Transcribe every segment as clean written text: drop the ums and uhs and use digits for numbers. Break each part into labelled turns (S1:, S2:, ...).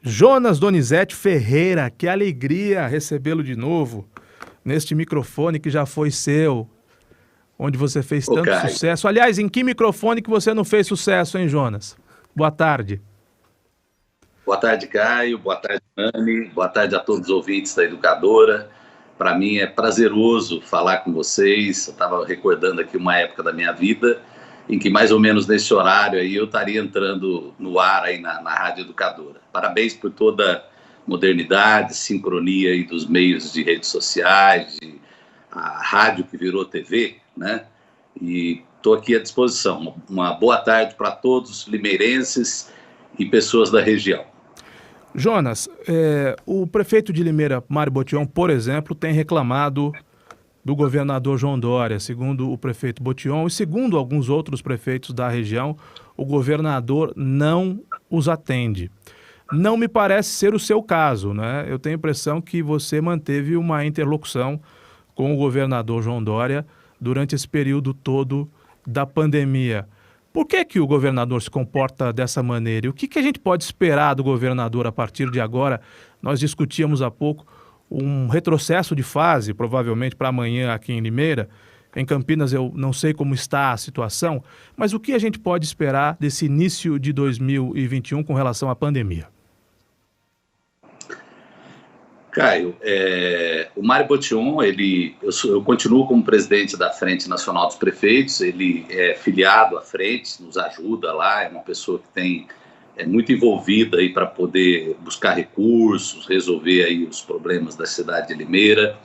S1: Jonas Donizete Ferreira, que alegria recebê-lo de novo neste microfone que já foi seu, onde você fez
S2: Ô,
S1: tanto
S2: Caio.
S1: sucesso. Aliás, em que microfone que você não fez sucesso, hein, Jonas? Boa tarde.
S2: Boa tarde, Caio. Boa tarde, Nani. Boa tarde a todos os ouvintes da Educadora. Para mim é prazeroso falar com vocês. Eu estava recordando aqui uma época da minha vida em que mais ou menos nesse horário aí eu estaria entrando no ar aí na Rádio Educadora. Parabéns por toda a modernidade, sincronia aí dos meios de redes sociais, a rádio que virou TV, né? E estou aqui à disposição. Uma boa tarde para todos os limeirenses e pessoas da região.
S1: Jonas, o prefeito de Limeira, Mário Botion, por exemplo, tem reclamado do governador João Dória. Segundo o prefeito Botion e segundo alguns outros prefeitos da região, o governador não os atende. Não me parece ser o seu caso, né? Eu tenho a impressão que você manteve uma interlocução com o governador João Dória durante esse período todo da pandemia. Por que o governador se comporta dessa maneira? E o que a gente pode esperar do governador a partir de agora? Nós discutíamos há pouco um retrocesso de fase, provavelmente para amanhã aqui em Limeira. Em Campinas eu não sei como está a situação, mas o que a gente pode esperar desse início de 2021 com relação à pandemia?
S2: Caio, o Mário Botion, eu continuo como presidente da Frente Nacional dos Prefeitos, ele é filiado à frente, nos ajuda lá, é uma pessoa que é muito envolvida aí para poder buscar recursos, resolver aí os problemas da cidade de Limeira.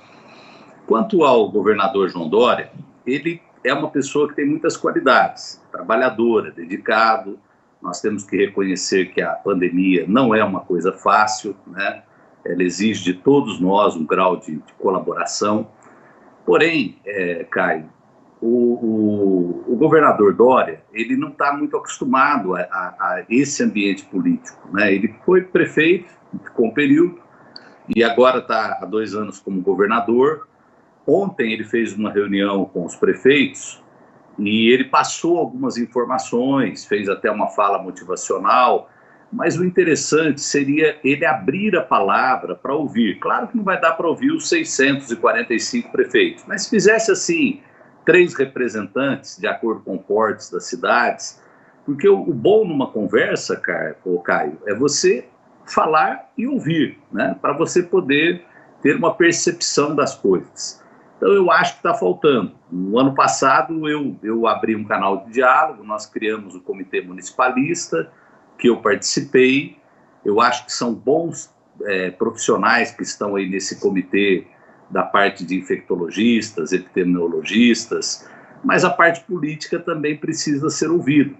S2: Quanto ao governador João Dória, ele é uma pessoa que tem muitas qualidades, trabalhadora, dedicado. Nós temos que reconhecer que a pandemia não é uma coisa fácil, né? Ela exige de todos nós um grau de colaboração. Porém, Caio, o governador Dória, ele não está muito acostumado a esse ambiente político, né? Ele foi prefeito, ficou um período, e agora está há 2 anos como governador. Ontem ele fez uma reunião com os prefeitos e ele passou algumas informações, fez até uma fala motivacional, mas o interessante seria ele abrir a palavra para ouvir. Claro que não vai dar para ouvir os 645 prefeitos, mas se fizesse assim 3 representantes, de acordo com portes das cidades, porque o bom numa conversa, Caio, é você falar e ouvir, né? Para você poder ter uma percepção das coisas. Então eu acho que está faltando. No ano passado eu abri um canal de diálogo, nós criamos o Comitê Municipalista, que eu participei. Eu acho que são bons profissionais que estão aí nesse comitê, da parte de infectologistas, epidemiologistas, mas a parte política também precisa ser ouvida,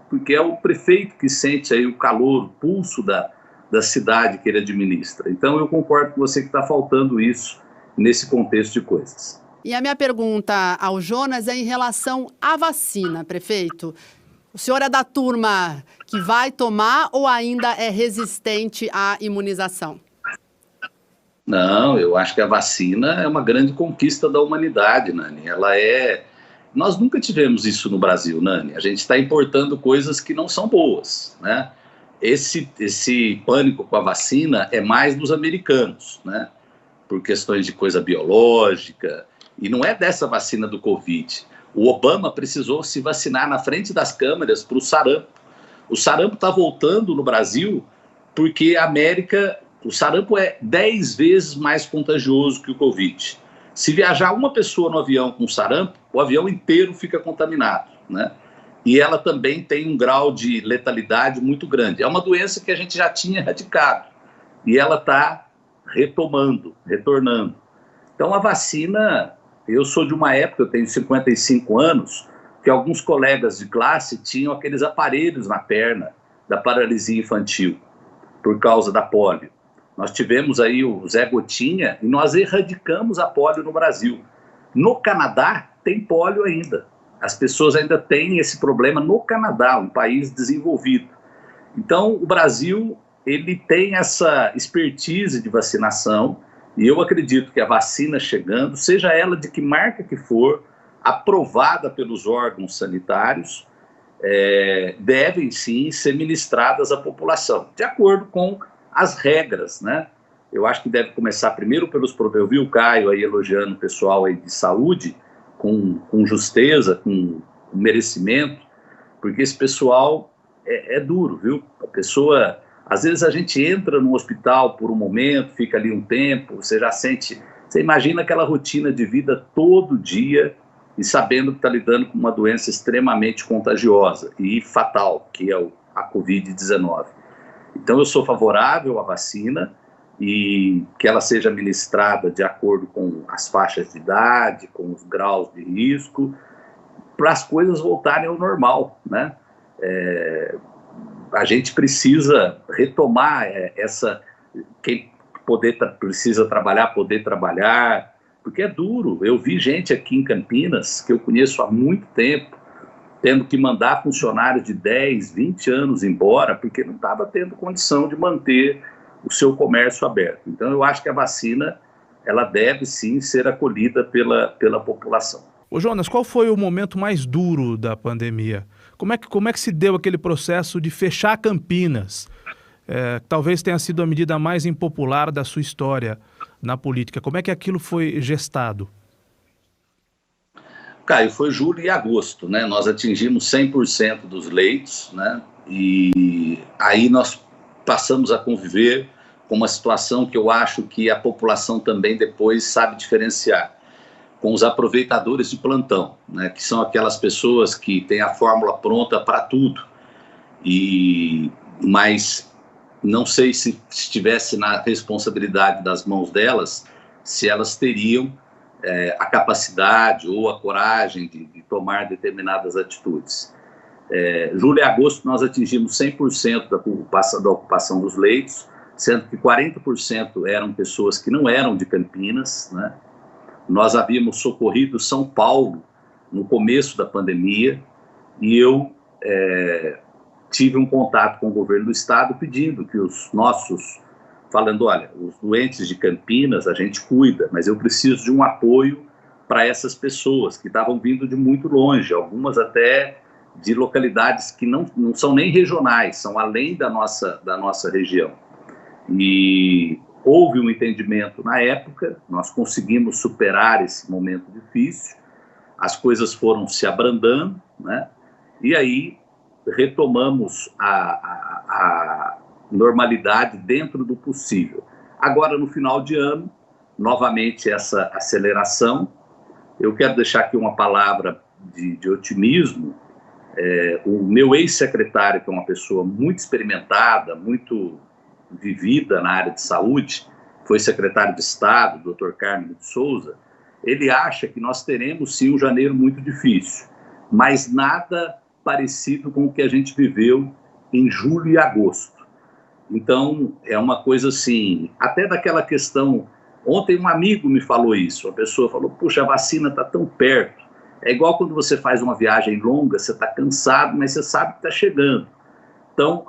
S2: porque é o prefeito que sente aí o calor, o pulso da cidade que ele administra. Então eu concordo com você que está faltando isso nesse contexto de coisas.
S3: E a minha pergunta ao Jonas é em relação à vacina, prefeito. O senhor é da turma que vai tomar ou ainda é resistente à imunização?
S2: Não, eu acho que a vacina é uma grande conquista da humanidade, Nani. Nós nunca tivemos isso no Brasil, Nani. A gente está importando coisas que não são boas, né? Esse pânico com a vacina é mais dos americanos, né? Por questões de coisa biológica, e não é dessa vacina do Covid. O Obama precisou se vacinar na frente das câmeras para o sarampo. O sarampo está voltando no Brasil porque o sarampo é 10 vezes mais contagioso que o Covid. Se viajar uma pessoa no avião com sarampo, o avião inteiro fica contaminado, né? E ela também tem um grau de letalidade muito grande. É uma doença que a gente já tinha erradicado e ela está retornando. Então a vacina... Eu sou de uma época, eu tenho 55 anos, que alguns colegas de classe tinham aqueles aparelhos na perna da paralisia infantil, por causa da polio. Nós tivemos aí o Zé Gotinha e nós erradicamos a polio no Brasil. No Canadá tem polio ainda. As pessoas ainda têm esse problema no Canadá, um país desenvolvido. Então o Brasil, ele tem essa expertise de vacinação. E eu acredito que a vacina chegando, seja ela de que marca que for, aprovada pelos órgãos sanitários, devem sim ser ministradas à população, de acordo com as regras, né? Eu acho que deve começar primeiro pelos... Eu vi o Caio aí elogiando o pessoal aí de saúde, com justeza, com merecimento, porque esse pessoal é duro, viu? A pessoa... Às vezes a gente entra no hospital por um momento, fica ali um tempo, você já sente... Você imagina aquela rotina de vida todo dia e sabendo que está lidando com uma doença extremamente contagiosa e fatal, que é a Covid-19. Então eu sou favorável à vacina e que ela seja administrada de acordo com as faixas de idade, com os graus de risco, para as coisas voltarem ao normal, né? A gente precisa retomar quem precisa trabalhar, poder trabalhar, porque é duro. Eu vi gente aqui em Campinas, que eu conheço há muito tempo, tendo que mandar funcionários de 10, 20 anos embora, porque não estava tendo condição de manter o seu comércio aberto. Então, eu acho que a vacina, ela deve sim ser acolhida pela população.
S1: Ô Jonas, qual foi o momento mais duro da pandemia? Como é que se deu aquele processo de fechar Campinas? Talvez tenha sido a medida mais impopular da sua história na política. Como é que aquilo foi gestado?
S2: Caio, foi julho e agosto, né? Nós atingimos 100% dos leitos, né? E aí nós passamos a conviver com uma situação que eu acho que a população também depois sabe diferenciar, com os aproveitadores de plantão, né? Que são aquelas pessoas que têm a fórmula pronta para tudo. Mas não sei se estivesse na responsabilidade das mãos delas, se elas teriam a capacidade ou a coragem de tomar determinadas atitudes. Julho e agosto nós atingimos 100% da ocupação dos leitos, sendo que 40% eram pessoas que não eram de Campinas, né? Nós havíamos socorrido São Paulo no começo da pandemia e eu tive um contato com o governo do estado pedindo que falando, olha, os doentes de Campinas a gente cuida, mas eu preciso de um apoio para essas pessoas que estavam vindo de muito longe, algumas até de localidades que não são nem regionais, são além da nossa região. E houve um entendimento na época, nós conseguimos superar esse momento difícil, as coisas foram se abrandando, né? E aí retomamos a normalidade dentro do possível. Agora, no final de ano, novamente essa aceleração. Eu quero deixar aqui uma palavra de otimismo. O meu ex-secretário, que é uma pessoa muito experimentada, muito vivida na área de saúde, foi secretário de Estado, Dr. Carmen de Souza, ele acha que nós teremos sim um janeiro muito difícil, mas nada parecido com o que a gente viveu em julho e agosto. Então, é uma coisa assim, até daquela questão, ontem um amigo me falou isso, a pessoa falou, puxa, a vacina está tão perto, é igual quando você faz uma viagem longa, você está cansado, mas você sabe que está chegando. Então,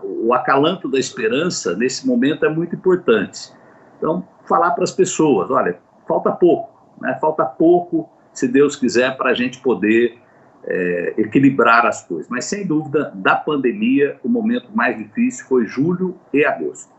S2: o acalanto da esperança, nesse momento, é muito importante. Então, falar para as pessoas, olha, falta pouco, né? Falta pouco, se Deus quiser, para a gente poder equilibrar as coisas. Mas, sem dúvida, da pandemia, o momento mais difícil foi julho e agosto.